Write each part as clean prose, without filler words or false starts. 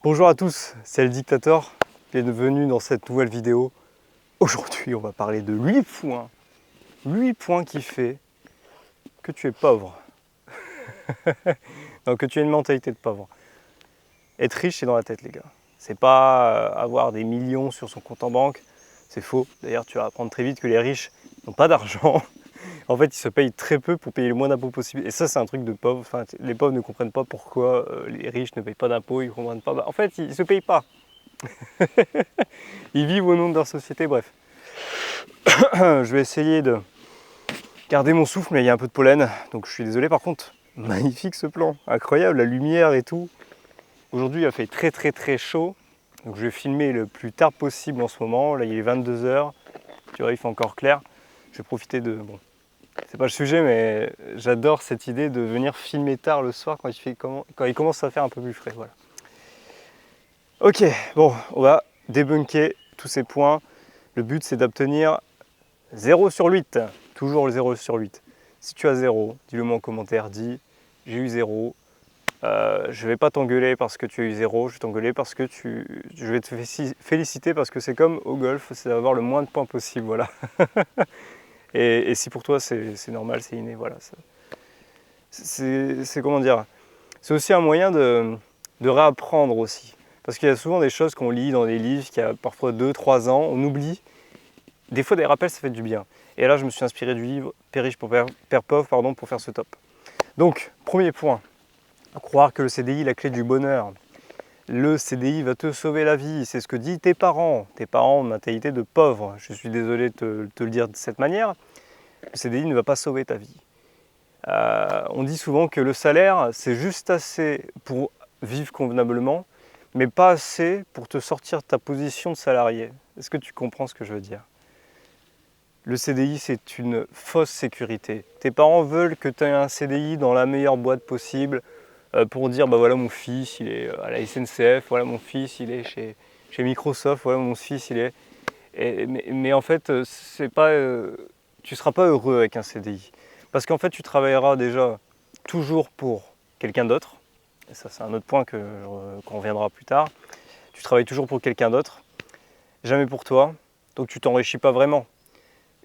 Bonjour à tous, c'est le Dictateur, bienvenue dans cette nouvelle vidéo. Aujourd'hui, on va parler de 8 points. 8 points qui fait que tu es pauvre. Non, que tu as une mentalité de pauvre. Être riche, c'est dans la tête, les gars. C'est pas avoir des millions sur son compte en banque, c'est faux. D'ailleurs, tu vas apprendre très vite que les riches n'ont pas d'argent. En fait, ils se payent très peu pour payer le moins d'impôts possible. Et ça, c'est un truc de pauvre. Enfin, les pauvres ne comprennent pas pourquoi les riches ne payent pas d'impôts, ils ne comprennent pas. En fait, ils ne se payent pas. Ils vivent au nom de leur société, bref. Je vais essayer de garder mon souffle, mais il y a un peu de pollen, donc je suis désolé. Par contre, magnifique ce plan, incroyable, la lumière et tout. Aujourd'hui, il a fait très chaud, donc je vais filmer le plus tard possible en ce moment. Là, il est 22 h, tu vois, il fait encore clair. Je vais profiter de... Bon, c'est pas le sujet, mais j'adore cette idée de venir filmer tard le soir quand il commence à faire un peu plus frais, voilà. Ok, bon, on va débunker tous ces points. Le but, c'est d'obtenir 0 sur 8, toujours le 0 sur 8. Si tu as 0, dis-le moi en commentaire, dis j'ai eu 0. Je ne vais pas t'engueuler parce que tu as eu 0, je vais t'engueuler parce que je vais te féliciter parce que c'est comme au golf, c'est d'avoir le moins de points possible, voilà. et si pour toi c'est normal, c'est inné, voilà. C'est comment dire, c'est aussi un moyen de réapprendre aussi. Parce qu'il y a souvent des choses qu'on lit dans des livres qui a parfois 2-3 ans, on oublie. Des fois, des rappels, ça fait du bien. Et là, je me suis inspiré du livre Père riche pour Père pauvre pour faire ce top. Donc, premier point, croire que le CDI est la clé du bonheur. Le CDI va te sauver la vie, c'est ce que disent tes parents. Tes parents ont une mentalité de pauvre. Je suis désolé de te le dire de cette manière. Le CDI ne va pas sauver ta vie. On dit souvent que le salaire, c'est juste assez pour vivre convenablement, mais pas assez pour te sortir de ta position de salarié. Est-ce que tu comprends ce que je veux dire ? Le CDI, c'est une fausse sécurité. Tes parents veulent que tu aies un CDI dans la meilleure boîte possible pour dire, bah voilà, mon fils, il est à la SNCF, voilà, mon fils, il est chez Microsoft, voilà, mon fils, il est... mais en fait, tu ne seras pas heureux avec un CDI. Parce qu'en fait, tu travailleras déjà toujours pour quelqu'un d'autre. Et ça, c'est un autre point qu'on reviendra plus tard. Tu travailles toujours pour quelqu'un d'autre, jamais pour toi. Donc tu t'enrichis pas vraiment.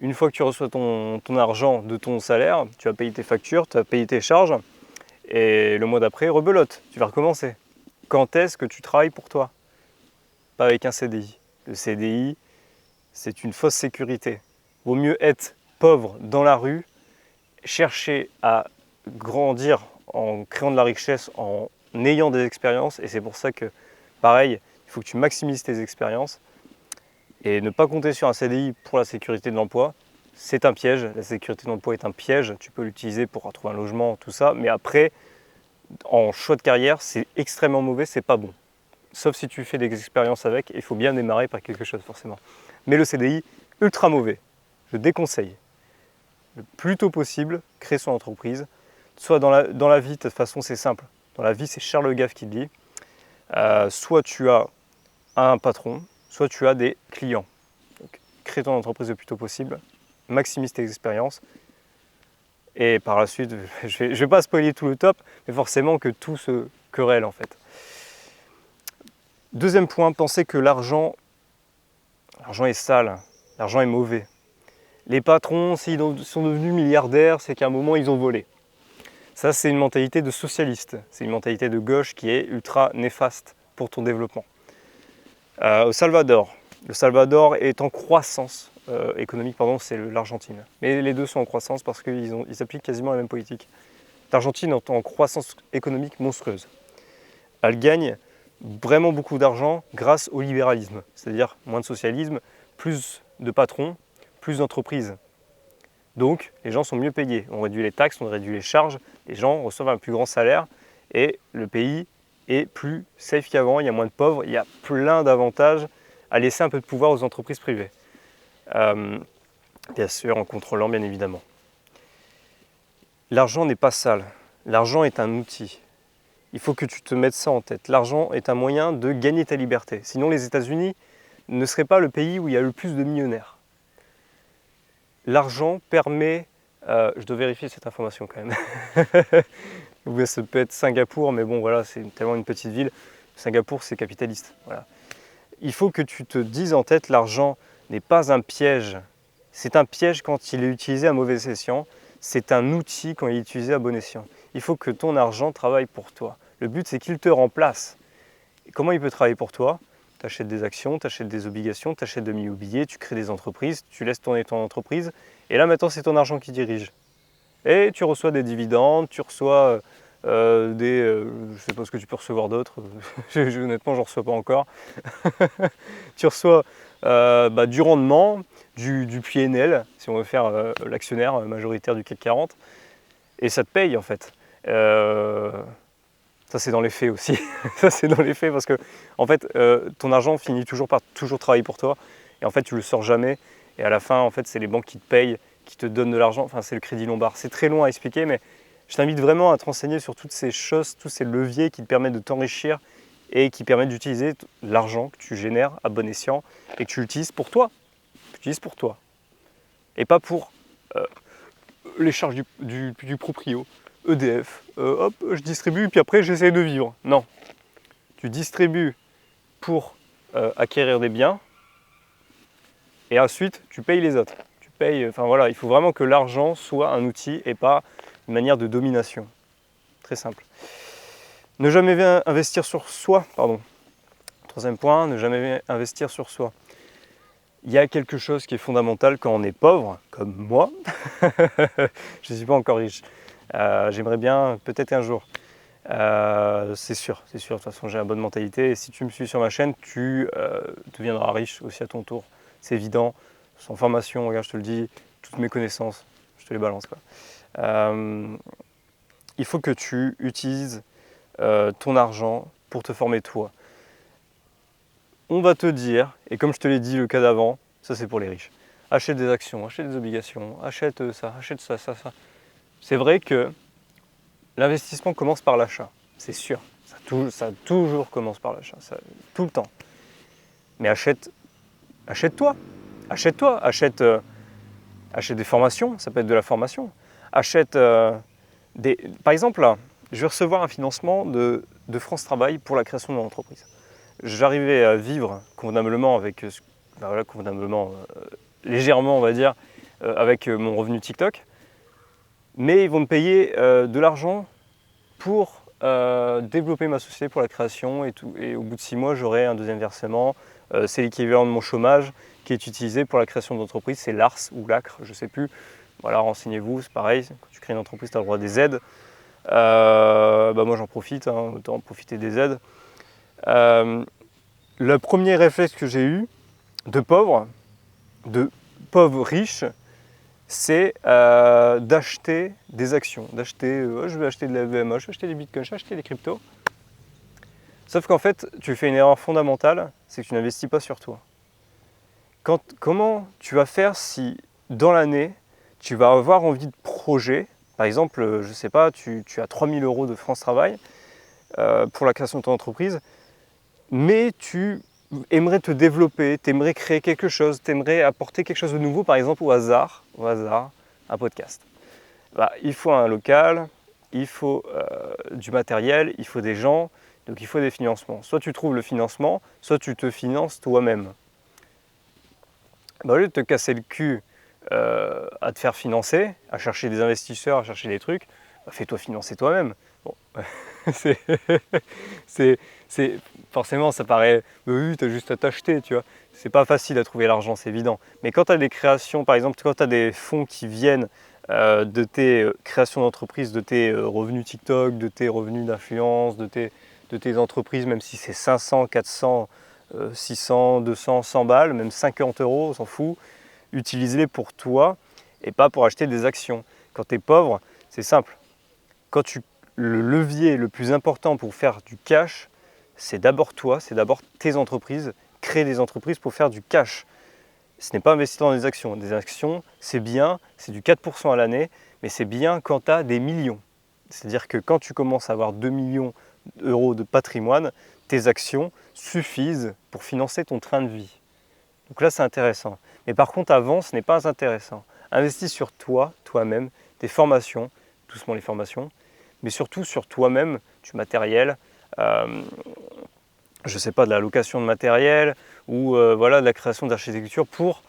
Une fois que tu reçois ton argent de ton salaire, tu vas payer tes factures, tu vas payer tes charges, et le mois d'après, rebelote, tu vas recommencer. Quand est-ce que tu travailles pour toi? Pas avec un CDI. Le CDI, c'est une fausse sécurité. Vaut mieux être pauvre dans la rue, chercher à grandir en créant de la richesse, en ayant des expériences, et c'est pour ça que, pareil, il faut que tu maximises tes expériences, et ne pas compter sur un CDI pour la sécurité de l'emploi, c'est un piège. La sécurité de l'emploi est un piège. Tu peux l'utiliser pour trouver un logement, tout ça. Mais après, en choix de carrière, c'est extrêmement mauvais, c'est pas bon. Sauf si tu fais des expériences avec, il faut bien démarrer par quelque chose forcément. Mais le CDI, ultra mauvais. Je déconseille. Le plus tôt possible, créer son entreprise. Soit dans la vie, de toute façon, c'est simple. Dans la vie, c'est Charles Le Gave qui le dit. Soit tu as un patron, soit tu as des clients. Donc, crée ton entreprise le plus tôt possible, maximise tes expériences, et par la suite, je vais pas spoiler tout le top, mais forcément que tout se querelle en fait. Deuxième point, pensez que l'argent est sale, l'argent est mauvais. Les patrons, s'ils sont devenus milliardaires, c'est qu'à un moment, ils ont volé. Ça, c'est une mentalité de socialiste, c'est une mentalité de gauche qui est ultra néfaste pour ton développement. Au Salvador, le Salvador est en croissance économique, c'est l'Argentine. Mais les deux sont en croissance parce qu'ils appliquent quasiment la même politique. L'Argentine est en croissance économique monstrueuse. Elle gagne vraiment beaucoup d'argent grâce au libéralisme, c'est-à-dire moins de socialisme, plus de patrons, plus d'entreprises. Donc les gens sont mieux payés. On réduit les taxes, on réduit les charges, les gens reçoivent un plus grand salaire et le pays est plus safe qu'avant, il y a moins de pauvres, il y a plein d'avantages à laisser un peu de pouvoir aux entreprises privées. Bien sûr, en contrôlant, bien évidemment. L'argent n'est pas sale, l'argent est un outil. Il faut que tu te mettes ça en tête. L'argent est un moyen de gagner ta liberté. Sinon, les États-Unis ne seraient pas le pays où il y a le plus de millionnaires. L'argent permet... je dois vérifier cette information quand même. Ça peut être Singapour, mais bon, voilà, c'est tellement une petite ville. Singapour, c'est capitaliste. Voilà. Il faut que tu te dises en tête, l'argent n'est pas un piège. C'est un piège quand il est utilisé à mauvais escient. C'est un outil quand il est utilisé à bon escient. Il faut que ton argent travaille pour toi. Le but, c'est qu'il te remplace. Et comment il peut travailler pour toi? Tu achètes des actions, tu achètes des obligations, tu achètes de l'immobilier, tu crées des entreprises, tu laisses tourner ton entreprise. Et là, maintenant, c'est ton argent qui dirige. Et tu reçois des dividendes, tu reçois je ne sais pas ce que tu peux recevoir d'autre. Honnêtement, je ne reçois pas encore. Tu reçois du rendement, du PNL, si on veut faire l'actionnaire majoritaire du CAC 40. Et ça te paye en fait. Ça c'est dans les faits aussi. Ça c'est dans les faits parce que en fait, ton argent finit toujours par toujours travailler pour toi. Et en fait, tu le sors jamais. Et à la fin, en fait, c'est les banques qui te payent, qui te donnent de l'argent. Enfin, c'est le crédit Lombard. C'est très long à expliquer, mais je t'invite vraiment à te renseigner sur toutes ces choses, tous ces leviers qui te permettent de t'enrichir et qui permettent d'utiliser l'argent que tu génères à bon escient et que tu utilises pour toi. Tu utilises pour toi. Et pas pour les charges du proprio, EDF. Hop, je distribue, puis après j'essaie de vivre. Non. Tu distribues pour acquérir des biens et ensuite tu payes les autres. Tu payes, enfin voilà, il faut vraiment que l'argent soit un outil et pas une manière de domination. Très simple. Ne jamais investir sur soi, pardon. Troisième point, ne jamais investir sur soi. Il y a quelque chose qui est fondamental quand on est pauvre, comme moi. Je ne suis pas encore riche. J'aimerais bien, peut-être un jour. C'est sûr. De toute façon, j'ai une bonne mentalité. Et si tu me suis sur ma chaîne, tu deviendras riche aussi à ton tour. C'est évident. Sans formation, regarde, je te le dis, toutes mes connaissances, je te les balance, quoi. Il faut que tu utilises ton argent pour te former toi. On va te dire, et comme je te l'ai dit le cas d'avant, ça c'est pour les riches. Achète des actions, achète des obligations, achète ça, ça. C'est vrai que l'investissement commence par l'achat, c'est sûr. Ça toujours commence par l'achat, tout le temps. Mais achète-toi, achète des formations, ça peut être de la formation. Achète par exemple, là, je vais recevoir un financement de France Travail pour la création de mon entreprise. J'arrivais à vivre convenablement avec, légèrement on va dire, avec mon revenu TikTok, mais ils vont me payer de l'argent pour développer ma société pour la création et tout. Et au bout de 6 mois, j'aurai un deuxième versement. C'est l'équivalent de mon chômage qui est utilisé pour la création d'entreprise. C'est l'ARS ou l'ACRE, je ne sais plus. Voilà, renseignez-vous, c'est pareil. Quand tu crées une entreprise, tu as le droit à des aides. Moi, j'en profite, autant profiter des aides. Le premier réflexe que j'ai eu de pauvre riche, c'est d'acheter des actions, je vais acheter de la VMA, je vais acheter des bitcoins, je vais acheter des cryptos. Sauf qu'en fait, tu fais une erreur fondamentale, c'est que tu n'investis pas sur toi. Comment tu vas faire si dans l'année, tu vas avoir envie de projet, par exemple, je ne sais pas, tu as 3 000 € de France Travail pour la création de ton entreprise, mais tu aimerais te développer, tu aimerais créer quelque chose, tu aimerais apporter quelque chose de nouveau, par exemple au hasard, un podcast. Il faut un local, il faut du matériel, il faut des gens, donc il faut des financements. Soit tu trouves le financement, soit tu te finances toi-même. Au lieu de te casser le cul à te faire financer, à chercher des investisseurs, à chercher des trucs, fais-toi financer toi-même. Bon. Forcément, ça paraît, oui, tu as juste à t'acheter, tu vois. C'est pas facile à trouver l'argent, c'est évident. Mais quand tu as des créations, par exemple, quand tu as des fonds qui viennent de tes créations d'entreprise, de tes revenus TikTok, de tes revenus d'influence, de tes entreprises, même si c'est 500, 400, 600, 200, 100 balles, même 50 €, on s'en fout, utilise-les pour toi et pas pour acheter des actions. Quand tu es pauvre, c'est simple. Le levier le plus important pour faire du cash, c'est d'abord toi, c'est d'abord tes entreprises, créer des entreprises pour faire du cash. Ce n'est pas investir dans des actions. Des actions, c'est bien, c'est du 4% à l'année, mais c'est bien quand tu as des millions. C'est-à-dire que quand tu commences à avoir 2 millions € de patrimoine, tes actions suffisent pour financer ton train de vie. Donc là, c'est intéressant. Mais par contre, avant, ce n'est pas intéressant. Investis sur toi, toi-même, tes formations, doucement les formations, mais surtout sur toi-même, du matériel, je sais pas, de la location de matériel ou voilà, de la création d'architecture pour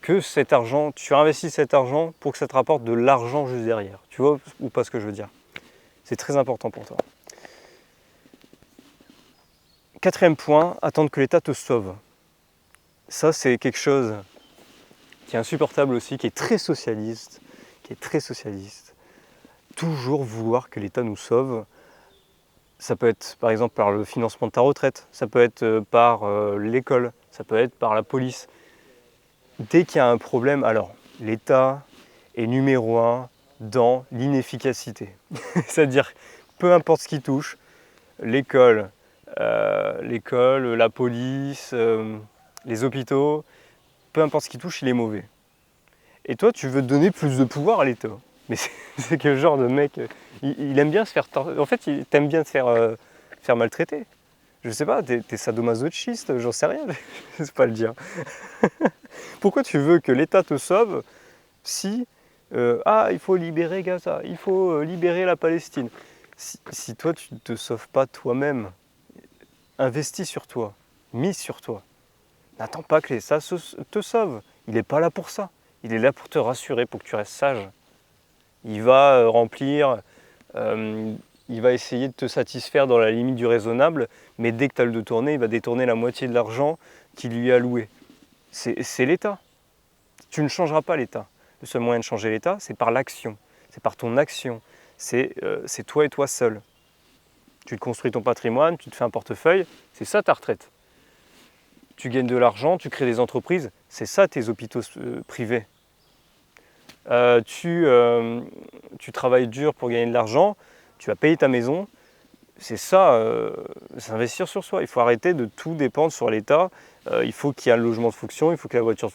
que cet argent, tu investis cet argent pour que ça te rapporte de l'argent juste derrière. Tu vois ou pas ce que je veux dire? C'est très important pour toi. Quatrième point, attendre que l'État te sauve. Ça, c'est quelque chose qui est insupportable aussi, qui est très socialiste, Toujours vouloir que l'État nous sauve. Ça peut être par exemple par le financement de ta retraite, ça peut être par l'école, ça peut être par la police. Dès qu'il y a un problème, alors l'État est numéro un dans l'inefficacité. C'est-à-dire, peu importe ce qui touche, l'école, la police, les hôpitaux, peu importe ce qui touche, il est mauvais. Et toi, tu veux donner plus de pouvoir à l'État. Mais c'est quel genre de mec, il aime bien se faire... En fait, il t'aime bien te faire maltraiter. Je sais pas, t'es sadomasochiste, j'en sais rien, je sais pas le dire. Pourquoi tu veux que l'État te sauve si il faut libérer Gaza, il faut libérer la Palestine. Si toi tu ne te sauves pas toi-même, investis sur toi, mise sur toi. N'attends pas que l'État te sauve. Il n'est pas là pour ça. Il est là pour te rassurer, pour que tu restes sage. Il va il va essayer de te satisfaire dans la limite du raisonnable, mais dès que tu as le dos tourné, il va détourner la moitié de l'argent qu'il lui a alloué. C'est l'État. Tu ne changeras pas l'État. Le seul moyen de changer l'État, c'est par l'action. C'est par ton action. C'est toi et toi seul. Tu te construis ton patrimoine, tu te fais un portefeuille, c'est ça ta retraite. Tu gagnes de l'argent, tu crées des entreprises, c'est ça tes hôpitaux privés. Tu travailles dur pour gagner de l'argent, tu vas payer ta maison, c'est ça, s'investir sur soi. Il faut arrêter de tout dépendre sur l'État. Il faut qu'il y ait un logement de fonction, il faut que la voiture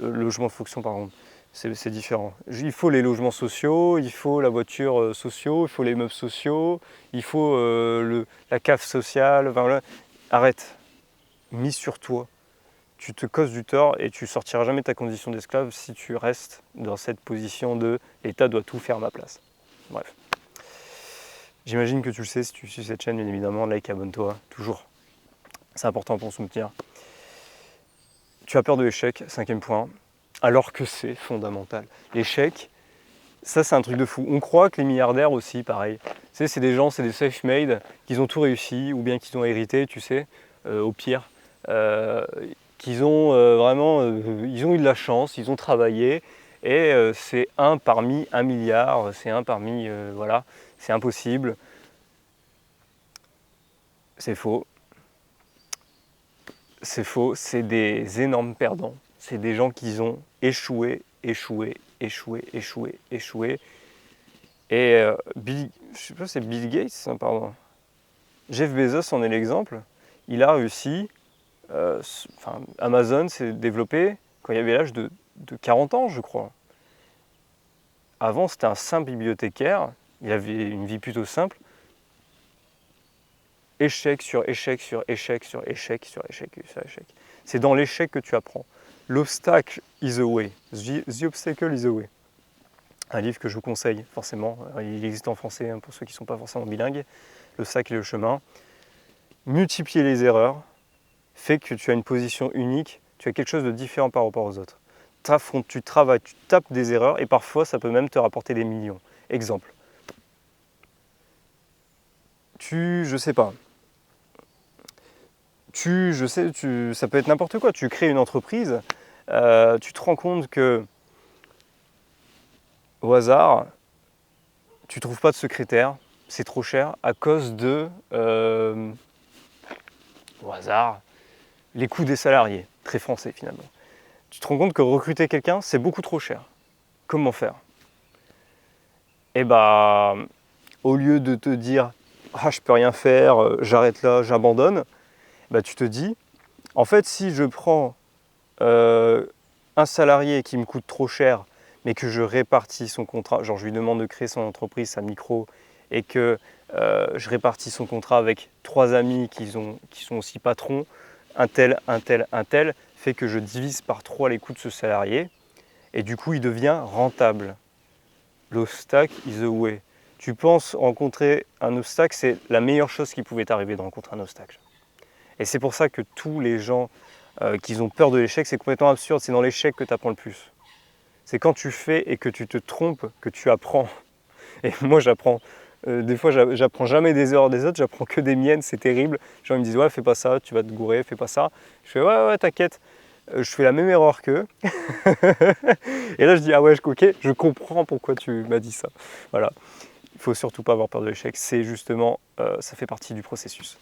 logement de fonction, pardon, c'est différent. Il faut les logements sociaux, il faut la voiture sociaux, il faut les meubles sociaux, il faut la cave sociale. Enfin, voilà. Arrête, mise sur toi. Tu te causes du tort et tu sortiras jamais de ta condition d'esclave si tu restes dans cette position de l'État doit tout faire à ma place. Bref. J'imagine que tu le sais si tu suis cette chaîne, bien évidemment, like, abonne-toi, toujours. C'est important pour soutenir. Tu as peur de l'échec, cinquième point, alors que c'est fondamental. L'échec, ça c'est un truc de fou. On croit que les milliardaires aussi, pareil. Tu sais, c'est des gens, c'est des self-made, qu'ils ont tout réussi, ou bien qu'ils ont hérité, tu sais, au pire. Qu'ils ont ils ont eu de la chance, ils ont travaillé, et c'est un parmi un milliard, c'est un parmi, voilà, c'est impossible. C'est faux. C'est faux, c'est des énormes perdants. C'est des gens qui ont échoué. Et je sais pas, c'est Bill Gates, hein, pardon. Jeff Bezos en est l'exemple. Il a réussi. Amazon s'est développé quand il avait l'âge de 40 ans, je crois. Avant, c'était un simple bibliothécaire. Il avait une vie plutôt simple. Échec sur échec sur échec sur échec sur échec sur échec. C'est dans l'échec que tu apprends. L'obstacle is the way. The obstacle is the way. Un livre que je vous conseille forcément. Il existe en français pour ceux qui ne sont pas forcément bilingues. L'obstacle est le chemin. Multiplier les erreurs fait que tu as une position unique. Tu as quelque chose de différent par rapport aux autres. T'affrontes, tu travailles, tu tapes des erreurs et parfois ça peut même te rapporter des millions. Exemple. Je sais pas. Ça peut être n'importe quoi. Tu crées une entreprise, tu te rends compte que, au hasard, tu ne trouves pas de secrétaire, c'est trop cher, à cause de, au hasard, les coûts des salariés, très français finalement. Tu te rends compte que recruter quelqu'un, c'est beaucoup trop cher. Comment faire? Eh bien, au lieu de te dire « Ah, je peux rien faire, j'arrête là, j'abandonne », bah, tu te dis, en fait, si je prends un salarié qui me coûte trop cher, mais que je répartis son contrat, genre je lui demande de créer son entreprise, sa micro, et que je répartis son contrat avec 3 amis qui sont aussi patrons, un tel, fait que je divise par 3 les coûts de ce salarié, et du coup il devient rentable. L'obstacle is the way. Tu penses rencontrer un obstacle, c'est la meilleure chose qui pouvait t'arriver de rencontrer un obstacle. Et c'est pour ça que tous les gens qui ont peur de l'échec, c'est complètement absurde. C'est dans l'échec que tu apprends le plus. C'est quand tu fais et que tu te trompes que tu apprends. Et moi, j'apprends. Des fois, j'apprends jamais des erreurs des autres, j'apprends que des miennes, c'est terrible. Les gens me disent, ouais, fais pas ça, tu vas te gourer, fais pas ça. Je fais, ouais, t'inquiète. Je fais la même erreur qu'eux. Et là, je dis, ah ouais, ok, je comprends pourquoi tu m'as dit ça. Voilà. Il faut surtout pas avoir peur de l'échec. C'est justement, ça fait partie du processus.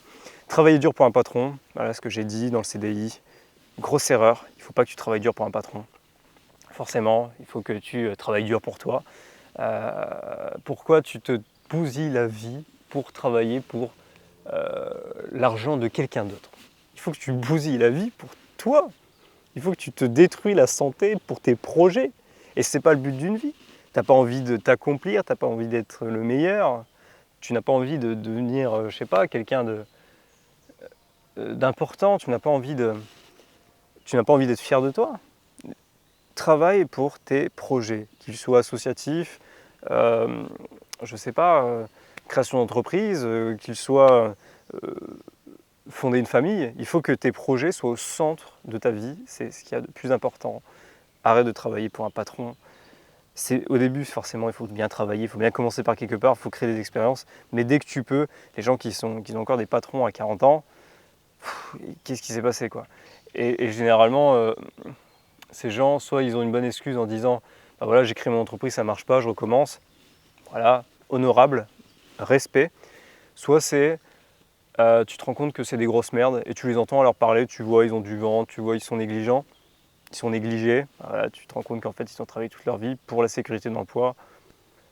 Travailler dur pour un patron, voilà ce que j'ai dit dans le CDI. Grosse erreur, il ne faut pas que tu travailles dur pour un patron. Forcément, il faut que tu travailles dur pour toi. Pourquoi tu te bousilles la vie pour travailler pour l'argent de quelqu'un d'autre? Il faut que tu bousilles la vie pour toi. Il faut que tu te détruis la santé pour tes projets. Et ce n'est pas le but d'une vie. Tu n'as pas envie de t'accomplir, tu n'as pas envie d'être le meilleur. Tu n'as pas envie de devenir, je sais pas, quelqu'un d'important. Tu n'as pas envie d'être fier de toi. Travaille pour tes projets, qu'ils soient associatifs, je ne sais pas, création d'entreprise, qu'ils soient fonder une famille. Il faut que tes projets soient au centre de ta vie, c'est ce qu'il y a de plus important. Arrête de travailler pour un patron. Au début, forcément, il faut bien travailler, il faut bien commencer par quelque part, il faut créer des expériences, mais dès que tu peux, les gens qui ont encore des patrons à 40 ans, qu'est-ce qui s'est passé quoi? Et généralement, ces gens, soit ils ont une bonne excuse en disant bah voilà, j'ai créé mon entreprise, ça ne marche pas, je recommence. Voilà, honorable, respect. Soit c'est tu te rends compte que c'est des grosses merdes et tu les entends à leur parler, tu vois, ils ont du vent, tu vois, ils sont négligents, ils sont négligés. Voilà, tu te rends compte qu'en fait, ils ont travaillé toute leur vie pour la sécurité de l'emploi.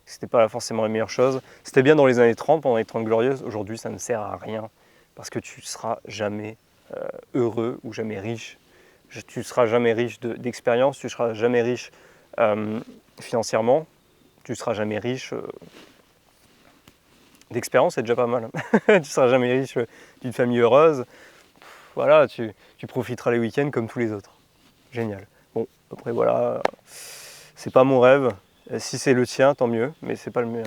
C'était pas forcément la meilleure chose. C'était bien dans les années 30, pendant les 30 glorieuses. Aujourd'hui, ça ne sert à rien parce que tu ne seras jamais heureux ou jamais riche. Tu ne seras jamais riche d'expérience, tu ne seras jamais riche financièrement, tu ne seras jamais riche d'expérience, c'est déjà pas mal. Tu ne seras jamais riche d'une famille heureuse. Voilà, tu profiteras les week-ends comme tous les autres. Génial. Bon, après voilà, c'est pas mon rêve. Si c'est le tien, tant mieux, mais c'est pas le mien.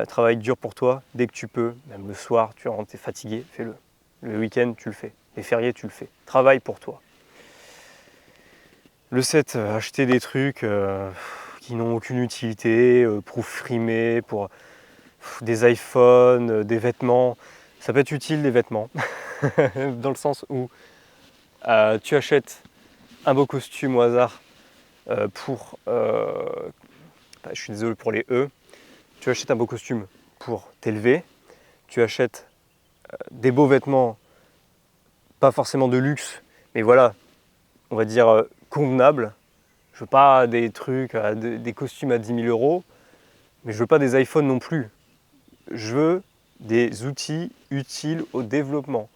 Travaille dur pour toi, dès que tu peux, même le soir, tu rentres, t'es fatigué, fais-le. Le week-end, tu le fais. Les fériés, tu le fais. Travaille pour toi. Le 7, acheter des trucs qui n'ont aucune utilité, pour frimer, pour des iPhones, des vêtements. Ça peut être utile, des vêtements, dans le sens où tu achètes un beau costume au hasard pour... je suis désolé pour les E. Tu achètes un beau costume pour t'élever. Tu achètes des beaux vêtements, pas forcément de luxe, mais voilà, on va dire convenables. Je veux pas des trucs, des costumes à 10 000 €, mais je veux pas des iPhones non plus. Je veux des outils utiles au développement.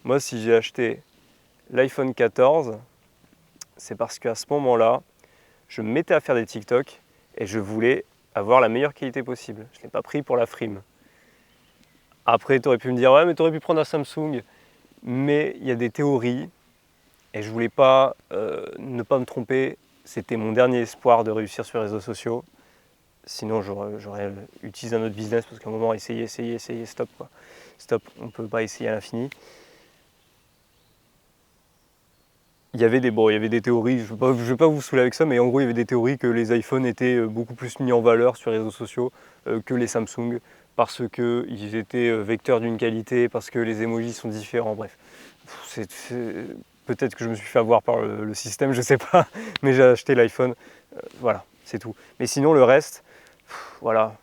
Moi, si j'ai acheté l'iPhone 14, c'est parce qu'à ce moment-là, je me mettais à faire des TikTok et je voulais avoir la meilleure qualité possible. Je ne l'ai pas pris pour la frime. Après, tu aurais pu me dire, ouais, mais tu aurais pu prendre un Samsung. Mais il y a des théories et je voulais pas ne pas me tromper. C'était mon dernier espoir de réussir sur les réseaux sociaux. Sinon, j'aurais utilisé un autre business parce qu'à un moment, essayer, stop quoi. Stop, on ne peut pas essayer à l'infini. Il y avait des théories, je ne vais pas vous saouler avec ça, mais en gros, il y avait des théories que les iPhones étaient beaucoup plus mis en valeur sur les réseaux sociaux que les Samsung, parce qu'ils étaient vecteurs d'une qualité, parce que les emojis sont différents, bref. Peut-être que je me suis fait avoir par le système, je ne sais pas, mais j'ai acheté l'iPhone, voilà, c'est tout. Mais sinon, le reste, voilà,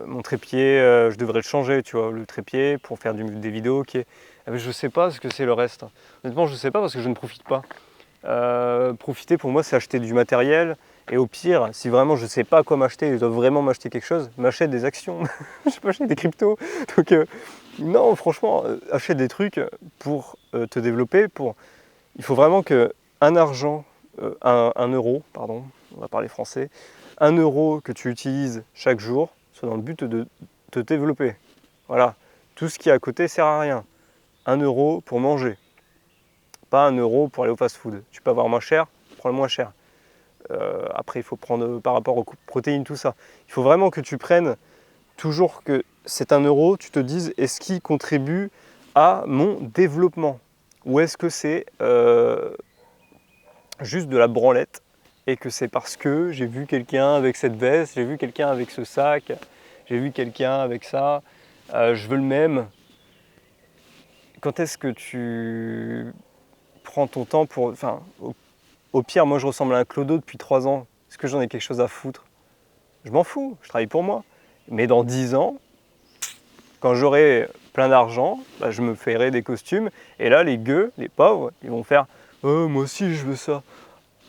mon trépied, je devrais le changer, tu vois, le trépied pour faire des vidéos qui est... Je ne sais pas ce que c'est le reste. Honnêtement, je ne sais pas parce que je ne profite pas. Profiter pour moi, c'est acheter du matériel. Et au pire, si vraiment je ne sais pas à quoi m'acheter, je dois vraiment m'acheter quelque chose, m'achète des actions. Je peux acheter des cryptos. Donc non, franchement, achète des trucs pour te développer. Il faut vraiment que un euro, pardon, on va parler français, 1 € que tu utilises chaque jour soit dans le but de te développer. Voilà. Tout ce qui est à côté sert à rien. 1 € pour manger, pas 1 € pour aller au fast-food. Tu peux avoir moins cher, prends le moins cher. Après, il faut prendre par rapport aux protéines, tout ça. Il faut vraiment que tu prennes toujours que c'est 1 €, tu te dises est-ce qu'il contribue à mon développement? Ou est-ce que c'est juste de la branlette et que c'est parce que j'ai vu quelqu'un avec cette veste, j'ai vu quelqu'un avec ce sac, j'ai vu quelqu'un avec ça, je veux le même. Quand est-ce que tu prends ton temps pour... Enfin, au pire, moi je ressemble à un clodo depuis 3 ans. Est-ce que j'en ai quelque chose à foutre? Je m'en fous, je travaille pour moi. Mais dans 10 ans, quand j'aurai plein d'argent, bah, je me ferai des costumes. Et là, les gueux, les pauvres, ils vont faire « Oh, moi aussi je veux ça ».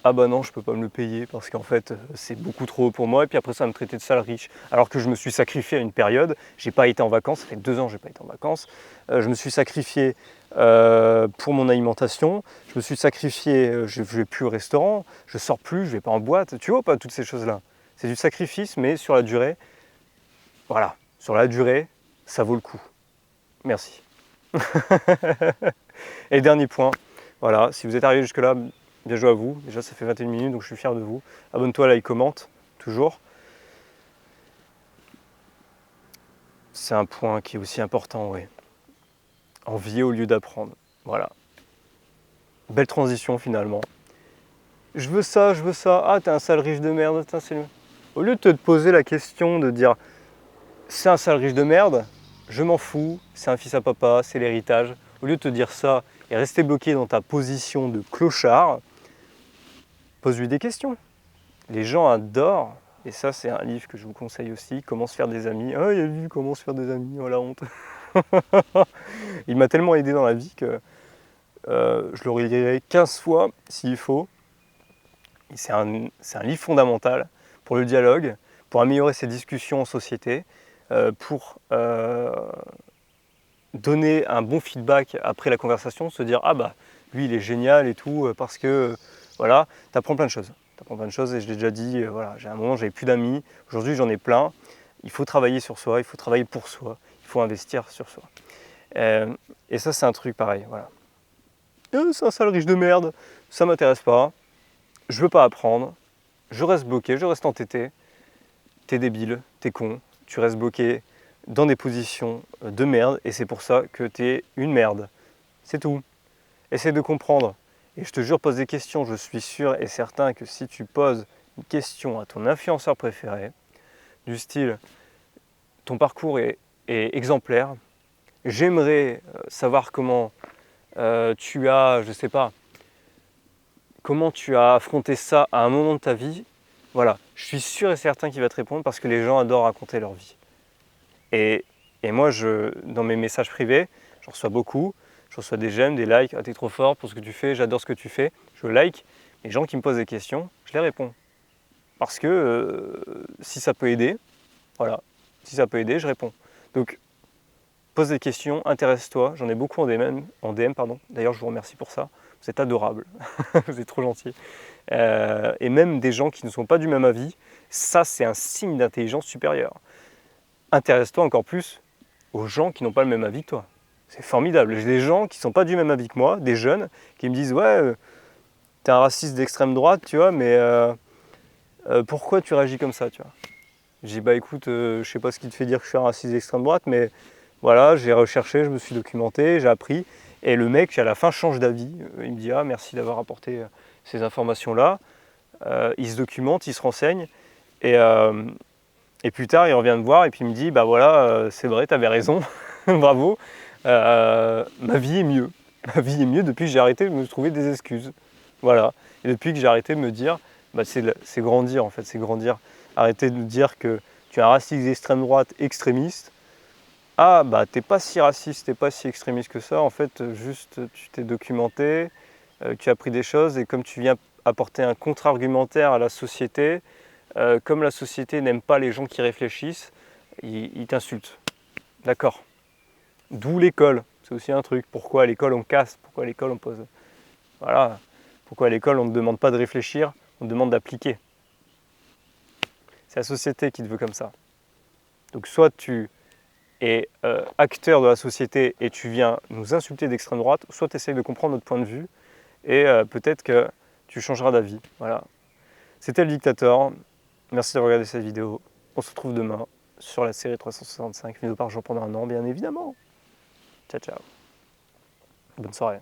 Ah bah non, je peux pas me le payer parce qu'en fait, c'est beaucoup trop haut pour moi. Et puis après, ça va me traiter de sale riche. Alors que je me suis sacrifié à une période. J'ai pas été en vacances, ça fait 2 ans que j'ai pas été en vacances. Je me suis sacrifié pour mon alimentation. Je me suis sacrifié, je vais plus au restaurant, je sors plus, je vais pas en boîte. Tu vois pas toutes ces choses-là. C'est du sacrifice, mais sur la durée, voilà, sur la durée, ça vaut le coup. Merci. Et dernier point, voilà, si vous êtes arrivé jusque-là, bien joué à vous. Déjà, ça fait 21 minutes, donc je suis fier de vous. Abonne-toi, like, commente, toujours. C'est un point qui est aussi important, oui. Envier au lieu d'apprendre. Voilà. Belle transition, finalement. Je veux ça, je veux ça. Ah, t'es un sale riche de merde. Au lieu de te poser la question de dire c'est un sale riche de merde, je m'en fous, c'est un fils à papa, c'est l'héritage. Au lieu de te dire ça et rester bloqué dans ta position de clochard, pose-lui des questions. Les gens adorent, et ça c'est un livre que je vous conseille aussi, Comment se faire des amis. Ah, il a vu comment se faire des amis, oh la honte. Il m'a tellement aidé dans la vie que je le relirai 15 fois s'il faut. C'est un livre fondamental pour le dialogue, pour améliorer ses discussions en société, pour donner un bon feedback après la conversation, se dire ah bah lui il est génial et tout, parce que voilà, tu apprends plein de choses. Tu apprends plein de choses et je l'ai déjà dit, voilà, j'ai un moment j'avais plus d'amis, aujourd'hui j'en ai plein. Il faut travailler sur soi, il faut travailler pour soi, il faut investir sur soi. Et ça c'est un truc pareil, voilà. C'est un sale riche de merde, ça m'intéresse pas, je veux pas apprendre, je reste bloqué, je reste entêté, t'es débile, t'es con, tu restes bloqué dans des positions de merde et c'est pour ça que t'es une merde. C'est tout. Essaie de comprendre. Et je te jure, pose des questions. Je suis sûr et certain que si tu poses une question à ton influenceur préféré, du style ton parcours est exemplaire, j'aimerais savoir comment tu as, je sais pas, comment tu as affronté ça à un moment de ta vie, voilà, je suis sûr et certain qu'il va te répondre parce que les gens adorent raconter leur vie. Et moi, dans mes messages privés, j'en reçois beaucoup. Je reçois des j'aime, des likes. Ah, t'es trop fort pour ce que tu fais, j'adore ce que tu fais. Je like. Les gens qui me posent des questions, je les réponds. Parce que si ça peut aider, voilà. Si ça peut aider, je réponds. Donc, pose des questions, intéresse-toi. J'en ai beaucoup en DM, pardon. D'ailleurs, je vous remercie pour ça. Vous êtes adorables. Vous êtes trop gentils. Et même des gens qui ne sont pas du même avis, ça, c'est un signe d'intelligence supérieure. Intéresse-toi encore plus aux gens qui n'ont pas le même avis que toi. C'est formidable. J'ai des gens qui ne sont pas du même avis que moi, des jeunes, qui me disent « Ouais, t'es un raciste d'extrême droite, tu vois, mais pourquoi tu réagis comme ça, tu vois ?» Je dis « Bah écoute, je sais pas ce qui te fait dire que je suis un raciste d'extrême droite, mais voilà, j'ai recherché, je me suis documenté, j'ai appris. » Et le mec, à la fin, change d'avis. Il me dit « Ah, merci d'avoir apporté ces informations-là. » Il se documente, il se renseigne. Et plus tard, il revient me voir et puis il me dit « Bah voilà, c'est vrai, t'avais raison, bravo, ma vie est mieux. Ma vie est mieux depuis que j'ai arrêté de me trouver des excuses. » Voilà. Et depuis que j'ai arrêté de me dire, bah c'est grandir en fait, c'est grandir. Arrêter de me dire que tu es un raciste d'extrême droite extrémiste. Ah bah t'es pas si raciste, t'es pas si extrémiste que ça. En fait, juste tu t'es documenté, tu as appris des choses et comme tu viens apporter un contre-argumentaire à la société, comme la société n'aime pas les gens qui réfléchissent, ils t'insultent. D'accord. D'où l'école. C'est aussi un truc. Pourquoi à l'école on casse? Pourquoi à l'école on pose? Voilà. Pourquoi à l'école on ne demande pas de réfléchir, on demande d'appliquer? C'est la société qui te veut comme ça. Donc soit tu es acteur de la société et tu viens nous insulter d'extrême droite, soit tu essayes de comprendre notre point de vue et peut-être que tu changeras d'avis. Voilà. C'était le dictateur. Merci d'avoir regardé cette vidéo. On se retrouve demain sur la série 365 vidéos par jour pendant un an, bien évidemment. Ciao, ciao. Bonne soirée.